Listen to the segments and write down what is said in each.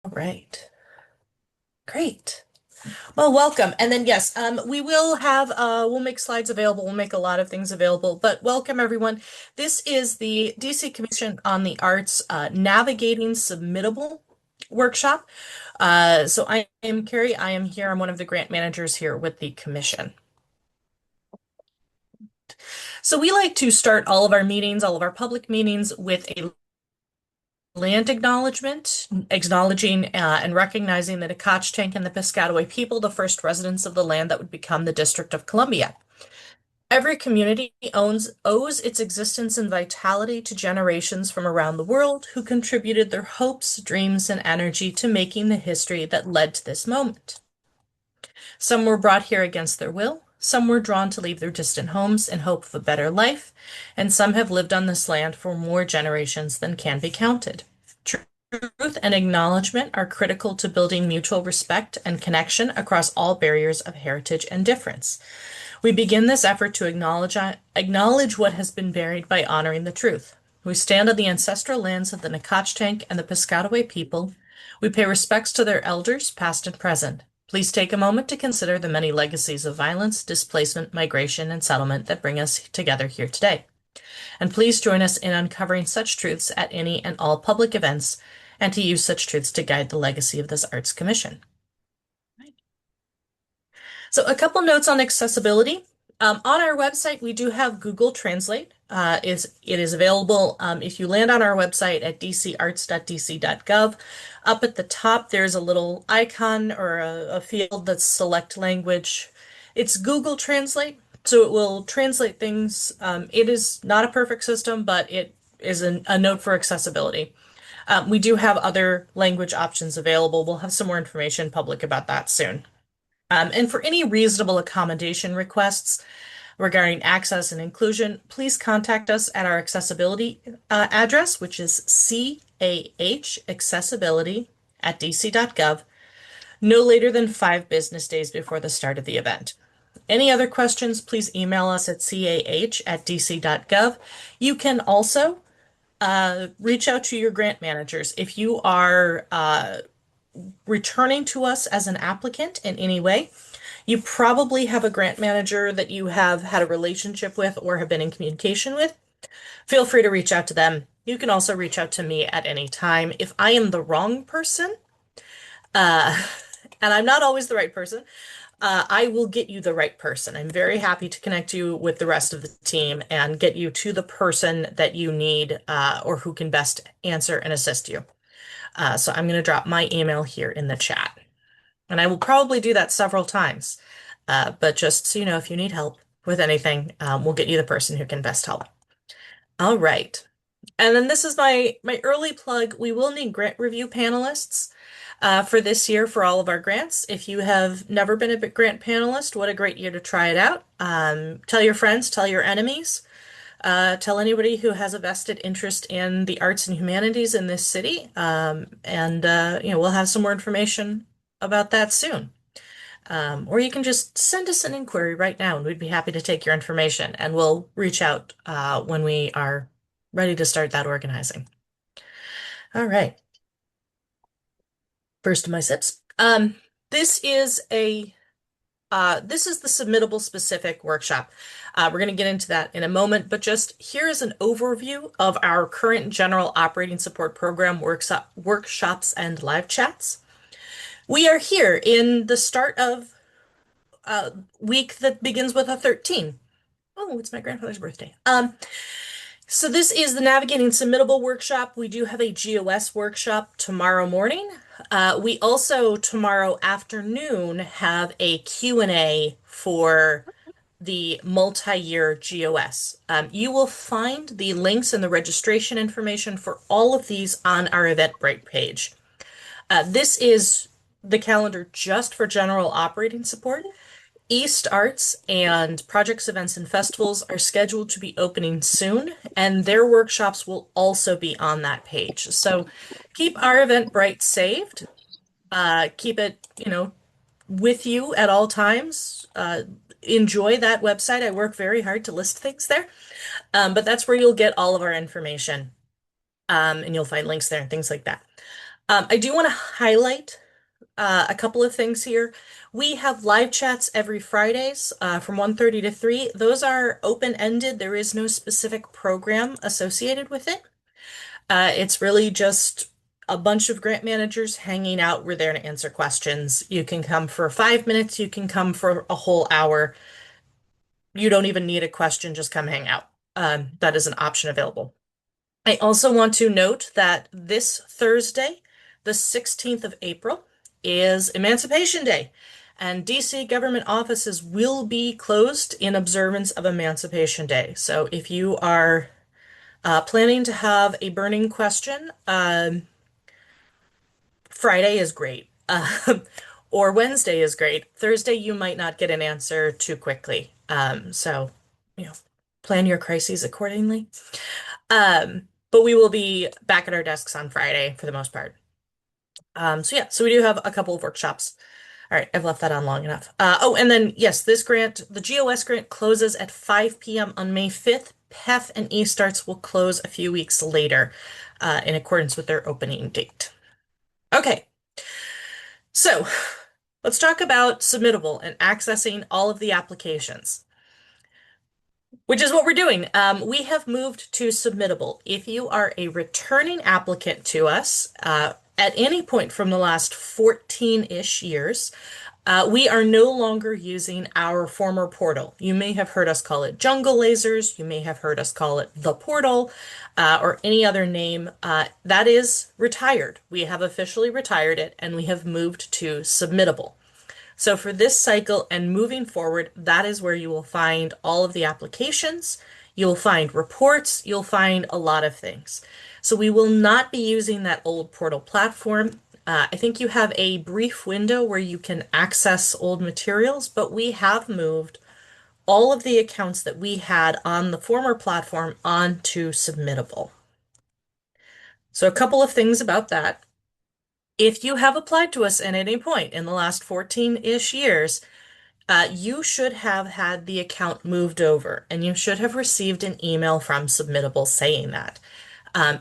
All right. Great. Well, welcome. And then yes, we will have we'll make slides available. We'll make a lot of things available, but welcome everyone. This is the DC Commission on the Arts Navigating Submittable workshop. So I am Carrie. I am here. I'm one of the grant managers here with the commission. So we like to start all of our meetings, all of our public meetings with a land acknowledgement, acknowledging and recognizing the CAH and the Piscataway people, the first residents of the land that would become the District of Columbia. Every community owes its existence and vitality to generations from around the world who contributed their hopes, dreams, and energy to making the history that led to this moment. Some were brought here against their will, some were drawn to leave their distant homes in hope of a better life, and some have lived on this land for more generations than can be counted. Truth and acknowledgement are critical to building mutual respect and connection across all barriers of heritage and difference. We begin this effort to acknowledge what has been buried by honoring the truth. We stand on the ancestral lands of the Nacotchtank and the Piscataway people. We pay respects to their elders, past and present. Please take a moment to consider the many legacies of violence, displacement, migration, and settlement that bring us together here today. And please join us in uncovering such truths at any and all public events, and to use such truths to guide the legacy of this Arts Commission. So a couple notes on accessibility. On our website, we do have Google Translate. It is available if you land on our website at dcarts.dc.gov. Up at the top, there's a little icon or a field that's select language. It's Google Translate, so it will translate things. It is not a perfect system, but it is a note for accessibility. We do have other language options available. We'll have some more information public about that soon. And for any reasonable accommodation requests regarding access and inclusion, please contact us at our accessibility address, which is CAH accessibility at dc.gov, no later than 5 business days before the start of the event. Any other questions, please email us at cah@dc.gov. You can also reach out to your grant managers. If you are returning to us as an applicant in any way, you probably have a grant manager that you have had a relationship with or have been in communication with. Feel free to reach out to them. You can also reach out to me at any time. If I am the wrong person, uh, and I'm not always the right person, I will get you the right person. I'm very happy to connect you with the rest of the team and get you to the person that you need or who can best answer and assist you. So I'm going to drop my email here in the chat. And I will probably do that several times. But just so you know, if you need help with anything, we'll get you the person who can best help. All right. And then this is my early plug. We will need grant review panelists for this year for all of our grants. If you have never been a grant panelist, what a great year to try it out. Tell your friends, tell your enemies. Tell anybody who has a vested interest in the arts and humanities in this city. We'll have some more information about that soon. Or you can just send us an inquiry right now, and we'd be happy to take your information, and we'll reach out when we are ready to start that organizing. All right. First of my sips. This is a this is the submittable specific workshop. We're going to get into that in a moment, but just here is an overview of our current general operating support program workshops and live chats. We are here in the start of a week that begins with a 13. Oh, it's my grandfather's birthday. So this is the Navigating Submittable workshop. We do have a GOS workshop tomorrow morning. We also tomorrow afternoon have a Q&A for the multi-year GOS. You will find the links and the registration information for all of these on our Eventbrite page. This is the calendar just for general operating support. East Arts and projects, events, and festivals are scheduled to be opening soon, and their workshops will also be on that page. So keep our Eventbrite saved. Keep it, with you at all times. Enjoy that website. I work very hard to list things there, but that's where you'll get all of our information, and you'll find links there and things like that. I do want to highlight a couple of things here. We have live chats every Fridays from 1:30 to 3. Those are open-ended. There is no specific program associated with it. It's really just a bunch of grant managers hanging out. We're there to answer questions. You can come for 5 minutes, you can come for a whole hour. You don't even need a question, just come hang out. That is an option available. I also want to note that this Thursday, the 16th of April, is Emancipation Day, and DC government offices will be closed in observance of Emancipation Day. So if you are planning to have a burning question, Friday is great. Or Wednesday is great. Thursday, you might not get an answer too quickly. So, you know, plan your crises accordingly. But we will be back at our desks on Friday for the most part. So yeah, so we do have a couple of workshops. All right, I've left that on long enough. Oh, and then yes, this grant, the GOS grant closes at 5 p.m. on May 5th. PEF and eStarts will close a few weeks later, in accordance with their opening date. Okay, so let's talk about Submittable and accessing all of the applications, which is what we're doing. We have moved to Submittable. If you are a returning applicant to us, at any point from the last 14-ish years, we are no longer using our former portal. You may have heard us call it Jungle Lasers. You may have heard us call it the Portal, or any other name. That is retired. We have officially retired it, and we have moved to Submittable. So for this cycle and moving forward, that is where you will find all of the applications. You'll find reports. You'll find a lot of things. So we will not be using that old portal platform. I think you have a brief window where you can access old materials, but we have moved all of the accounts that we had on the former platform onto Submittable. So a couple of things about that. If you have applied to us at any point in the last 14-ish years, you should have had the account moved over, and you should have received an email from Submittable saying that.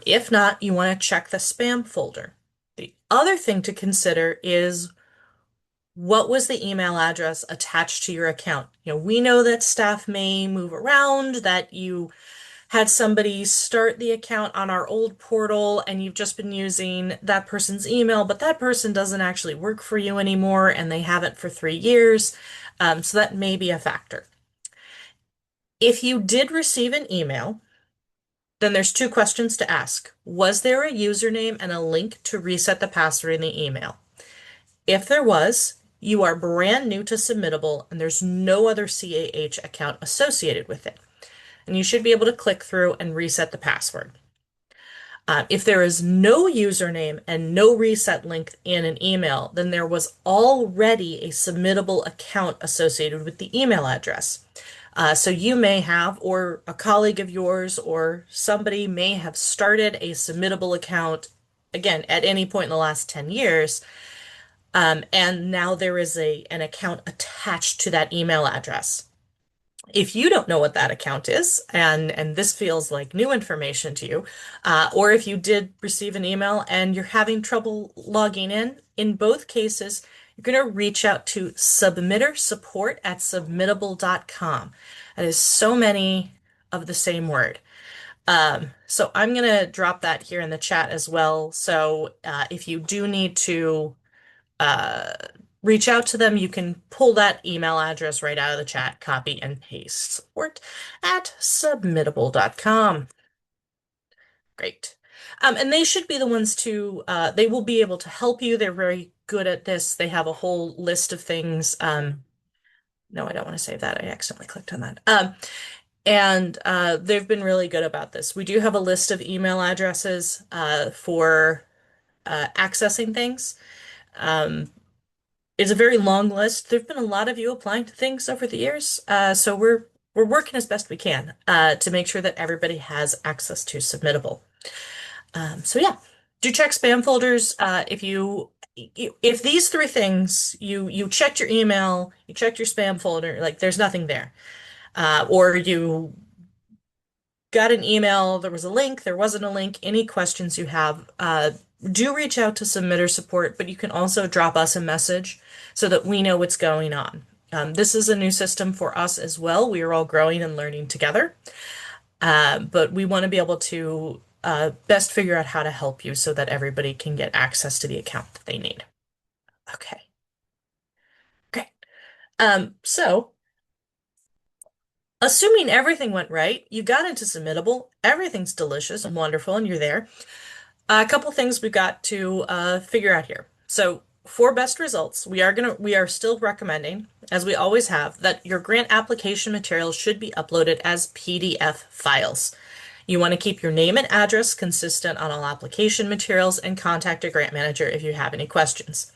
If not, you want to check the spam folder. The other thing to consider is, what was the email address attached to your account? We know that staff may move around, that you had somebody start the account on our old portal and you've just been using that person's email, but that person doesn't actually work for you anymore and they haven't for 3 years. So that may be a factor. If you did receive an email, then there's two questions to ask. Was there a username and a link to reset the password in the email? If there was, you are brand new to Submittable and there's no other CAH account associated with it. And you should be able to click through and reset the password. If there is no username and no reset link in an email, then there was already a Submittable account associated with the email address. So you may have, or a colleague of yours, or somebody may have started a Submittable account, again, at any point in the last 10 years, and now there is an account attached to that email address. If you don't know what that account is, and this feels like new information to you, or if you did receive an email and you're having trouble logging in both cases, you're going to reach out to submittersupport@submittable.com. That is so many of the same word. So I'm going to drop that here in the chat as well. So if you do need to reach out to them, you can pull that email address right out of the chat, copy and paste. support@submittable.com. Great. And they should be the ones to, they will be able to help you. They're very good at this. They have a whole list of things. No, I don't want to save that. I accidentally clicked on that. And they've been really good about this. We do have a list of email addresses for accessing things. It's a very long list. There've been a lot of you applying to things over the years, so we're working as best we can to make sure that everybody has access to Submittable. So yeah, do check spam folders. If these three things, you checked your email, you checked your spam folder, like there's nothing there, or you got an email, there was a link, there wasn't a link. Any questions you have, do reach out to submitter support, but you can also drop us a message so that we know what's going on. This is a new system for us as well. We are all growing and learning together, but we want to be able to best figure out how to help you so that everybody can get access to the account that they need. Okay, great. So assuming everything went right, you got into Submittable, everything's delicious and wonderful, and you're there. A couple things we've got to figure out here. So for best results, we are still recommending, as we always have, that your grant application materials should be uploaded as PDF files. You want to keep your name and address consistent on all application materials and contact a grant manager if you have any questions.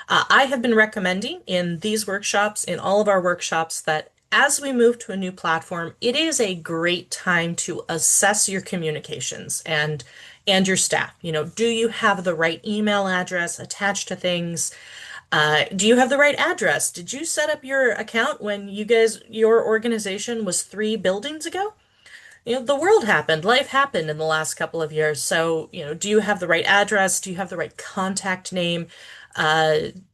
I have been recommending in these workshops, in all of our workshops, that as we move to a new platform, it is a great time to assess your communications and your staff. You know, do you have the right email address attached to things? Do you have the right address? Did you set up your account when your organization was 3 buildings ago? You know, the world happened, life happened in the last couple of years. So, you know, do you have the right address? Do you have the right contact name?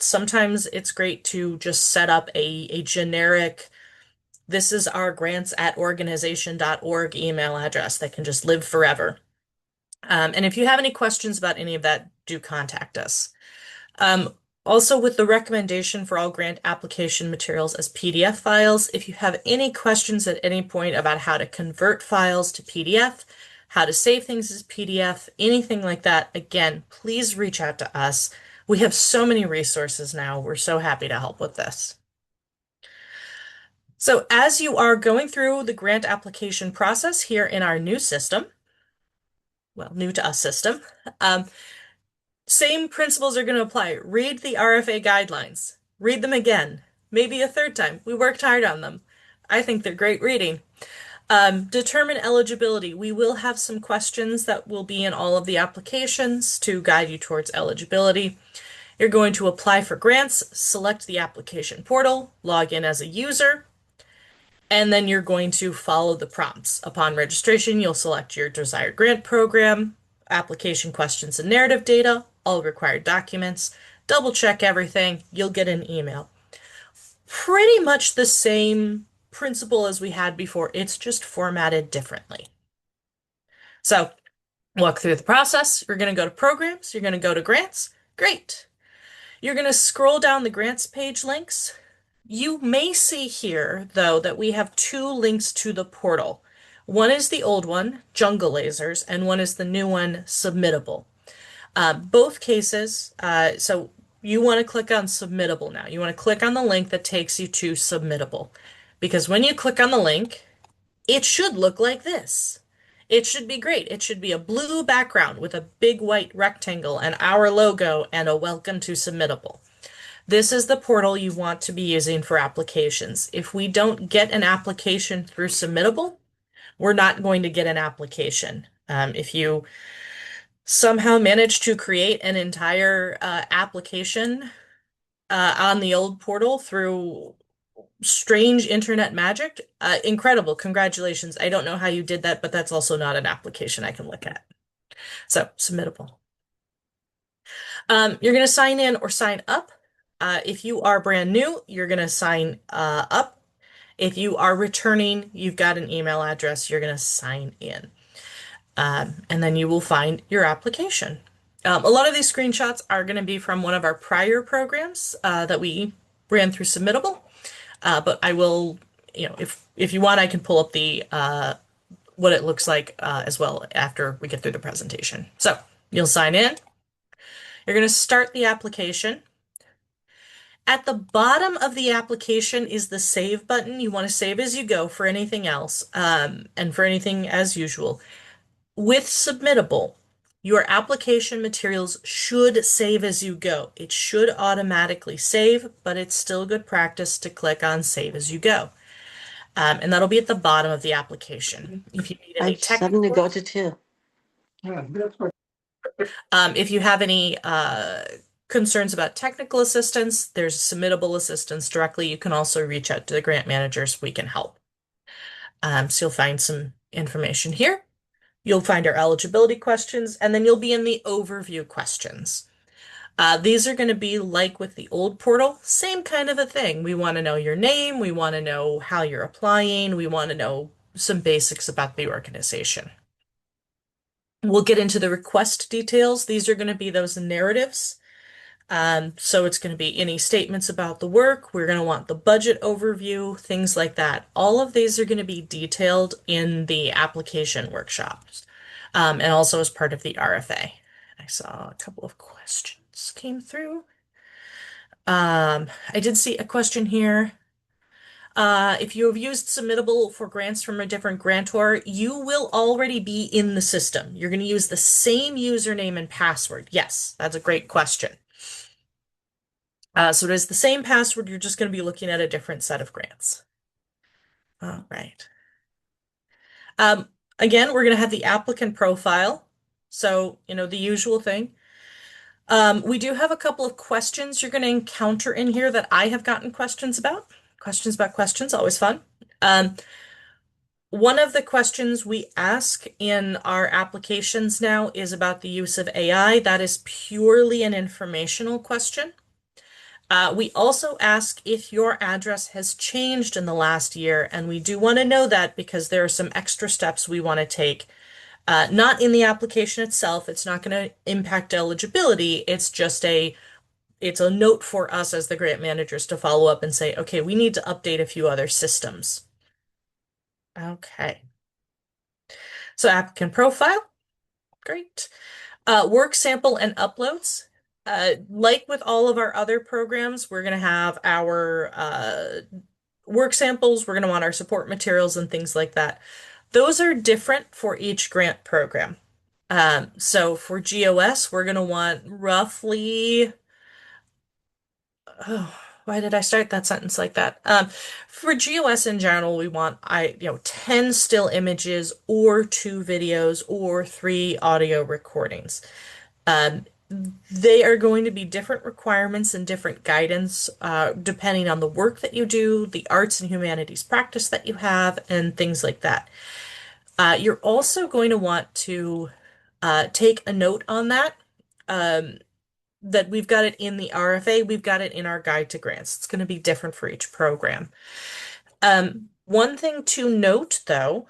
Sometimes it's great to just set up a generic, this is our grants at organization.org email address that can just live forever. And if you have any questions about any of that, do contact us. Also, with the recommendation for all grant application materials as PDF files, if you have any questions at any point about how to convert files to PDF, how to save things as PDF, anything like that, again, please reach out to us. We have so many resources now. We're so happy to help with this. So as you are going through the grant application process here in our new system, well, new to us system, same principles are going to apply. Read the RFA guidelines. Read them again, maybe a third time. We worked hard on them. I think they're great reading. Determine eligibility. We will have some questions that will be in all of the applications to guide you towards eligibility. You're going to apply for grants, select the application portal, log in as a user, and then you're going to follow the prompts. Upon registration, you'll select your desired grant program, application questions and narrative data, all required documents, double check everything, you'll get an email. Pretty much the same principle as we had before, it's just formatted differently. So, walk through the process. You're going to go to programs, you're going to go to grants. Great. You're going to scroll down the grants page links. You may see here, though, that we have 2 links to the portal. One is the old one, Jungle Lasers, and one is the new one, Submittable. Both cases, so you want to click on Submittable now. You want to click on the link that takes you to Submittable. Because when you click on the link, it should look like this. It should be great. It should be a blue background with a big white rectangle and our logo and a welcome to Submittable. This is the portal you want to be using for applications. If we don't get an application through Submittable, we're not going to get an application. If you somehow manage to create an entire application on the old portal through strange internet magic, incredible. Congratulations. I don't know how you did that, but that's also not an application I can look at. So, Submittable. You're going to sign in or sign up. If you are brand new, you're going to sign up. If you are returning, you've got an email address, you're going to sign in. And then you will find your application. A lot of these screenshots are going to be from one of our prior programs that we ran through Submittable. But I will, you know, if you want, I can pull up the what it looks like as well after we get through the presentation. So you'll sign in. You're going to start the application. At the bottom of the application is the save button. You want to save as you go for anything else, and for anything as usual. With Submittable, your application materials should save as you go. It should automatically save, but it's still good practice to click on Save as you go. And that'll be at the bottom of the application. If you need any technical, go to 2. if you have any concerns about technical assistance, there's Submittable assistance directly. You can also reach out to the grant managers. We can help. So you'll find some information here. You'll find our eligibility questions, and then you'll be in the overview questions. These are going to be like with the old portal, same kind of a thing. We want to know your name, we want to know how you're applying, we want to know some basics about the organization. We'll get into the request details. These are going to be those narratives. So it's going to be any statements about the work. We're going to want the budget overview, things like that. All of these are going to be detailed in the application workshops, and also as part of the RFA. I saw a couple of questions came through. I did see a question here. If you have used Submittable for grants from a different grantor, you will already be in the system. You're going to use the same username and password. Yes, that's a great question. So it is the same password. You're just going to be looking at a different set of grants. All right. Again, we're going to have the applicant profile. So, the usual thing. We do have a couple of questions you're going to encounter in here that I have gotten questions about. Questions about questions, always fun. One of the questions we ask in our applications now is about the use of AI. That is purely an informational question. We also ask if your address has changed in the last year, and we do want to know that because there are some extra steps we want to take. Not in the application itself, it's not going to impact eligibility. It's a note for us as the grant managers to follow up and say, okay, we need to update a few other systems. Okay. So applicant profile, great. Work sample and uploads. Like with all of our other programs, we're going to have our work samples. We're going to want our support materials and things like that. Those are different for each grant program. So for GOS, we're going to want roughly, oh, why did I start that sentence like that? For GOS in general, we want 10 still images or 2 videos or 3 audio recordings. Um, they are going to be different requirements and different guidance, depending on the work that you do, the arts and humanities practice that you have, and things like that. You're also going to want to take a note on that, that we've got it in the RFA, we've got it in our guide to grants. It's going to be different for each program. One thing to note, though,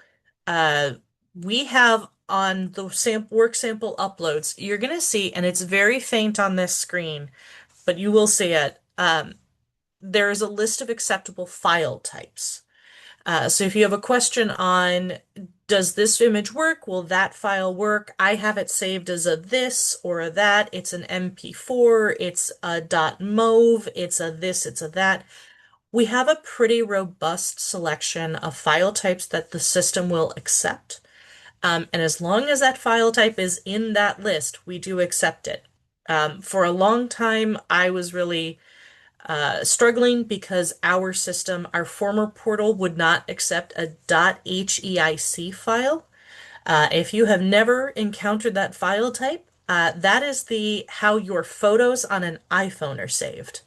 we have on the work sample uploads, you're going to see, and it's very faint on this screen, but you will see it. There is a list of acceptable file types. So if you have a question on, does this image work? Will that file work? I have it saved as a this or a that. It's an MP4, it's a .mov, it's a this, it's a that. We have a pretty robust selection of file types that the system will accept. And as long as that file type is in that list, we do accept it. For a long time, I was really struggling because our system, our former portal, would not accept a .heic file. If you have never encountered that file type, that is how your photos on an iPhone are saved.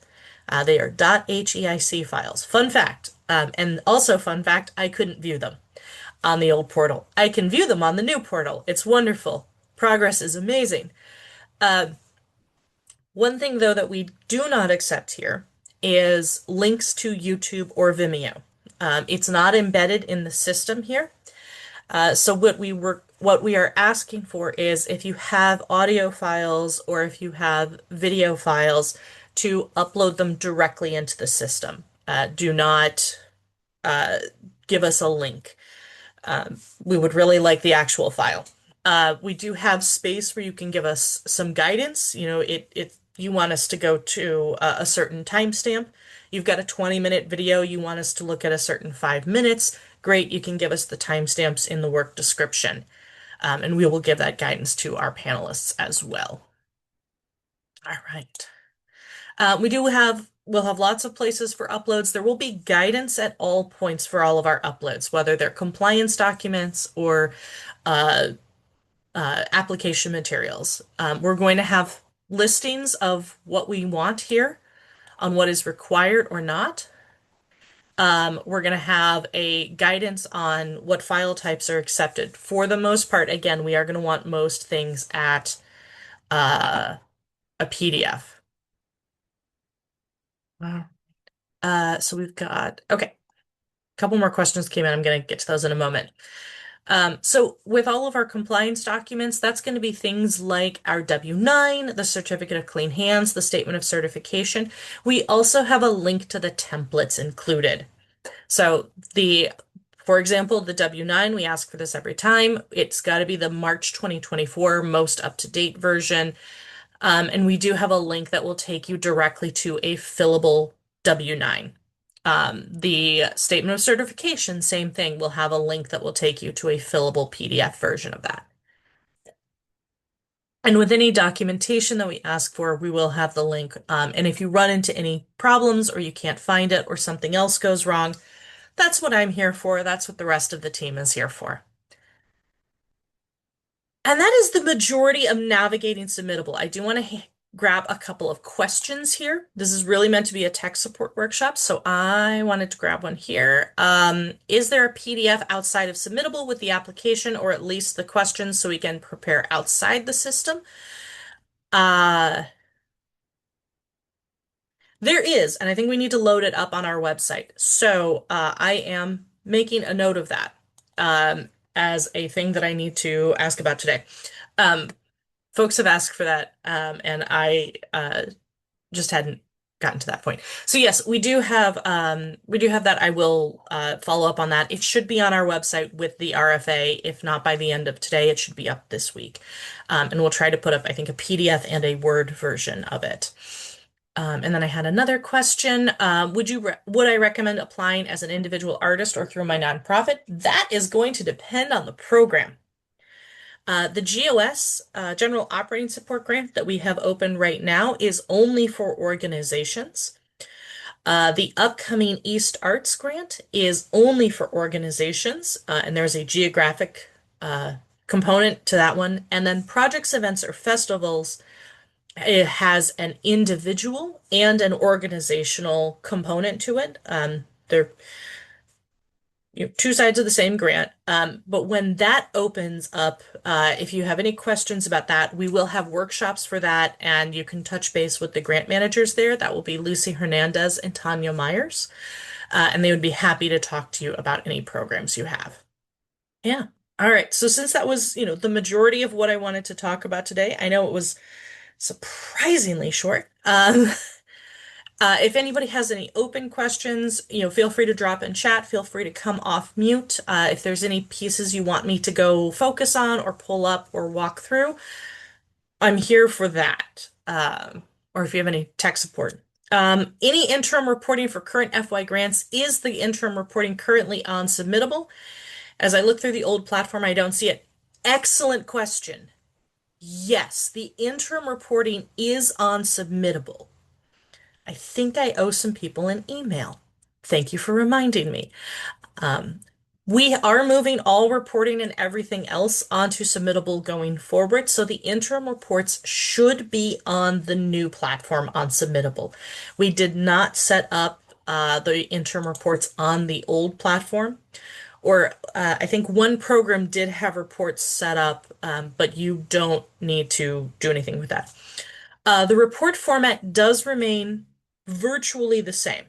They are .heic files. Fun fact. And also fun fact, I couldn't view them on the old portal. I can view them on the new portal. It's wonderful. Progress is amazing. One thing, though, that we do not accept here is links to YouTube or Vimeo. It's not embedded in the system here. So what we are asking for is if you have audio files or if you have video files, to upload them directly into the system. Do not give us a link. We would really like the actual file. We do have space where you can give us some guidance. If you want us to go to a certain timestamp, you've got a 20-minute video, you want us to look at a certain 5 minutes, great, you can give us the timestamps in the work description. And we will give that guidance to our panelists as well. All right. We'll have lots of places for uploads. There will be guidance at all points for all of our uploads, whether they're compliance documents or application materials. We're going to have listings of what we want here on what is required or not. We're going to have a guidance on what file types are accepted. For the most part, again, we are going to want most things at uh, a PDF. Wow. So we've got, okay, a couple more questions came in. I'm going to get to those in a moment. So with all of our compliance documents, that's going to be things like our W-9, the Certificate of Clean Hands, the Statement of Certification. We also have a link to the templates included. So for example, the W-9, we ask for this every time. It's got to be the March 2024 most up-to-date version. And we do have a link that will take you directly to a fillable W-9. The statement of certification, same thing, will have a link that will take you to a fillable PDF version of that. And with any documentation that we ask for, we will have the link. And if you run into any problems or you can't find it or something else goes wrong, that's what I'm here for. That's what the rest of the team is here for. And that is the majority of navigating Submittable. I do want to grab a couple of questions here. This is really meant to be a tech support workshop, so I wanted to grab one here. Is there a PDF outside of Submittable with the application or at least the questions so we can prepare outside the system? Uh, there is, and I think we need to load it up on our website. So I am making a note of that as a thing that I need to ask about today. Um, Folks have asked for that, and I just hadn't gotten to that point. So yes, we do have that. I will follow up on that. It should be on our website with the RFA. If not by the end of today, it should be up this week. And we'll try to put up, I think, a PDF and a Word version of it. And then I had another question. Would I recommend applying as an individual artist or through my nonprofit? That is going to depend on the program. The GOS, General Operating Support Grant that we have open right now is only for organizations. The upcoming East Arts Grant is only for organizations, and there's a geographic component to that one. And then projects, events, or festivals, it has an individual and an organizational component to it. They're two sides of the same grant. But when that opens up, if you have any questions about that, we will have workshops for that, and you can touch base with the grant managers there. That will be Lucy Hernandez and Tanya Myers, and they would be happy to talk to you about any programs you have. Yeah. All right. So since that was, the majority of what I wanted to talk about today, I know it was surprisingly short. If anybody has any open questions, feel free to drop in chat. Feel free to come off mute. If there's any pieces you want me to go focus on or pull up or walk through, I'm here for that. Or if you have any tech support. Any interim reporting for current FY grants, is the interim reporting currently on Submittable? As I look through the old platform, I don't see it. Excellent question. Yes, the interim reporting is on Submittable. I think I owe some people an email. Thank you for reminding me. We are moving all reporting and everything else onto Submittable going forward, so the interim reports should be on the new platform on Submittable. We did not set up the interim reports on the old platform, or I think one program did have reports set up, but you don't need to do anything with that. The report format does remain virtually the same.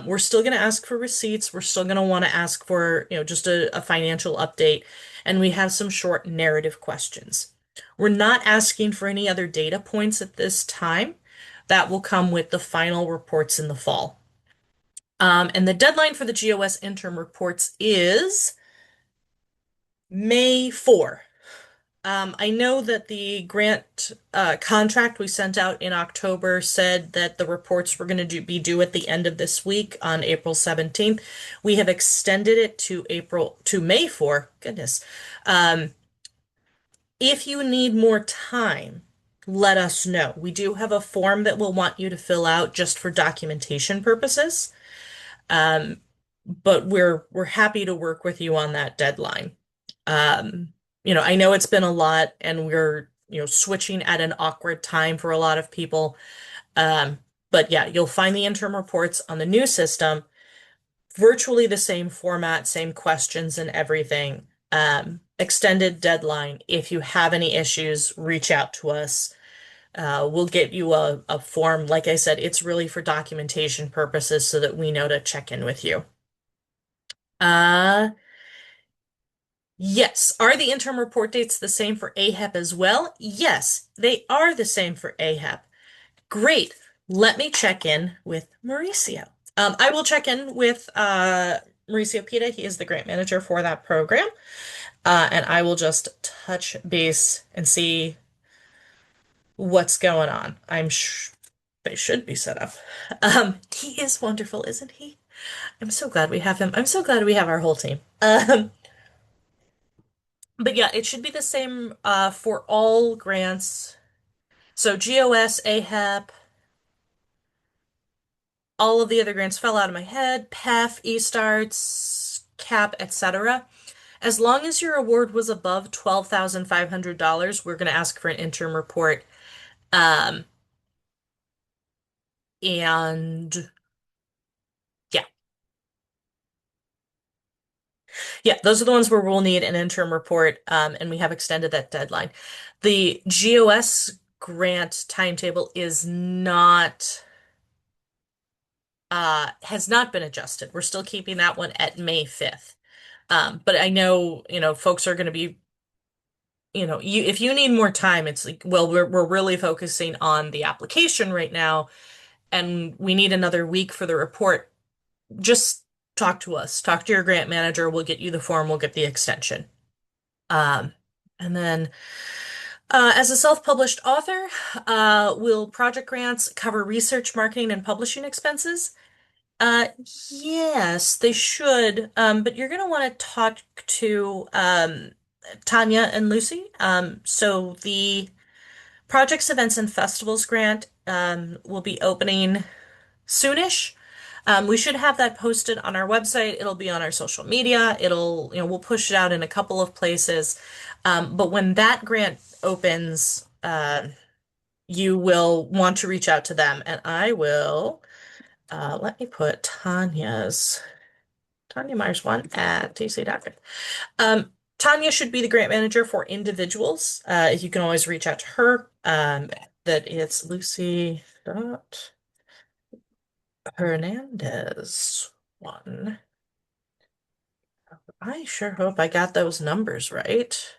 We're still going to ask for receipts. We're still going to want to ask for, just a financial update. And we have some short narrative questions. We're not asking for any other data points at this time. That will come with the final reports in the fall. And the deadline for the GOS interim reports is May 4. I know that the grant contract we sent out in October said that the reports were going to be due at the end of this week on April 17th. We have extended it to May 4. Goodness. If you need more time, let us know. We do have a form that we'll want you to fill out just for documentation purposes. But we're happy to work with you on that deadline. I know it's been a lot and we're, switching at an awkward time for a lot of people. But yeah, you'll find the interim reports on the new system virtually the same format, same questions and everything. Extended deadline. If you have any issues, reach out to us. We'll get you a form. Like I said, it's really for documentation purposes so that we know to check in with you. Uh, yes. Are the interim report dates the same for AHEP as well? Yes, they are the same for AHEP. Great. Let me check in with Mauricio. I will check in with Mauricio Pita. He is the grant manager for that program. And I will just touch base and see what's going on. I'm sure they should be set up. He is wonderful, isn't he? I'm so glad we have him. I'm so glad we have our whole team. But yeah, it should be the same for all grants. So GOS, AHEP, all of the other grants fell out of my head, PEF, eStarts, CAP, etc. As long as your award was above $12,500, we're going to ask for an interim report. Um, and yeah, yeah, those are the ones where we'll need an interim report, and we have extended that deadline. The GOS grant timetable is not has not been adjusted. We're still keeping that one at May 5th. But I know, folks are going to be, if you need more time, it's like, well, we're really focusing on the application right now, and we need another week for the report. Just talk to us. Talk to your grant manager. We'll get you the form. We'll get the extension. Um, and then, as a self-published author, will project grants cover research, marketing, and publishing expenses? Uh, yes, they should. But you're going to want to talk to Tanya and Lucy. So the projects, events, and festivals grant will be opening soonish. We should have that posted on our website. It'll be on our social media. We'll push it out in a couple of places. But when that grant opens, you will want to reach out to them, and I will. Let me put Tanya Myers one at tc.gov. Tanya should be the grant manager for individuals. You can always reach out to her. That it's Lucy dot Hernandez one. I sure hope I got those numbers right.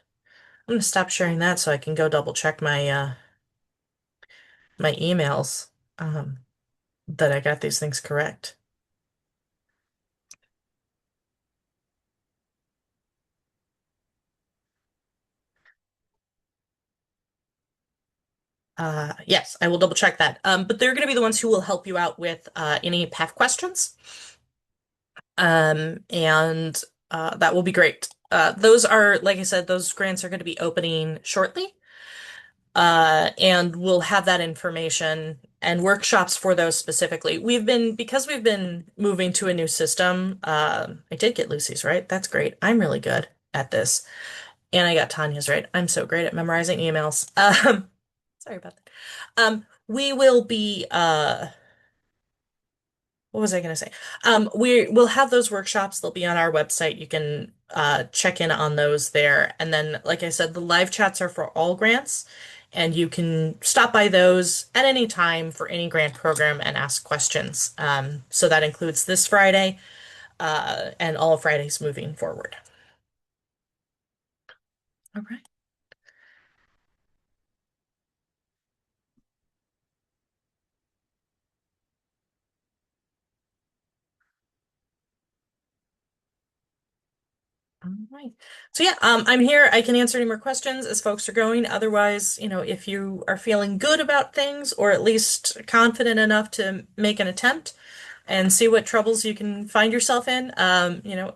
I'm gonna stop sharing that so I can go double check my emails that I got these things correct. Yes, I will double check that. But they're going to be the ones who will help you out with any PAF questions. And that will be great. Those are, like I said, those grants are going to be opening shortly. And we'll have that information and workshops for those specifically. Because we've been moving to a new system, I did get Lucy's right. That's great. I'm really good at this. And I got Tanya's right. I'm so great at memorizing emails. Sorry about that. We will be what was I going to say? We'll have those workshops. They'll be on our website. You can check in on those there. And then, like I said, the live chats are for all grants, and you can stop by those at any time for any grant program and ask questions. So that includes this Friday, and all Fridays moving forward. All right. All right. So yeah, I'm here. I can answer any more questions as folks are going. Otherwise, if you are feeling good about things or at least confident enough to make an attempt and see what troubles you can find yourself in,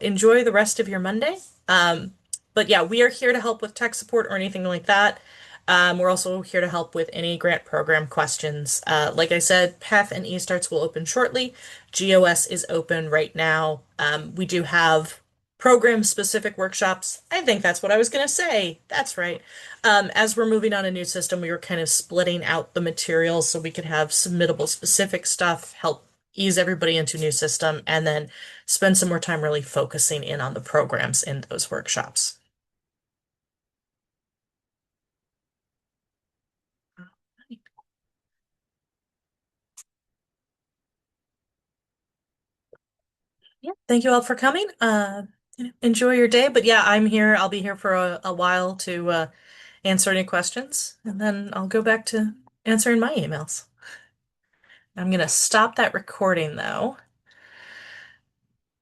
enjoy the rest of your Monday. But yeah, we are here to help with tech support or anything like that. We're also here to help with any grant program questions. Like I said, PEF and eStarts will open shortly. GOS is open right now. We do have program-specific workshops. I think that's what I was going to say. That's right. As we're moving on a new system, we were kind of splitting out the materials so we could have submittable specific stuff help ease everybody into a new system, and then spend some more time really focusing in on the programs in those workshops. Yeah. Thank you all for coming. Enjoy your day. But yeah, I'm here. I'll be here for a while to answer any questions, and then I'll go back to answering my emails. I'm going to stop that recording though.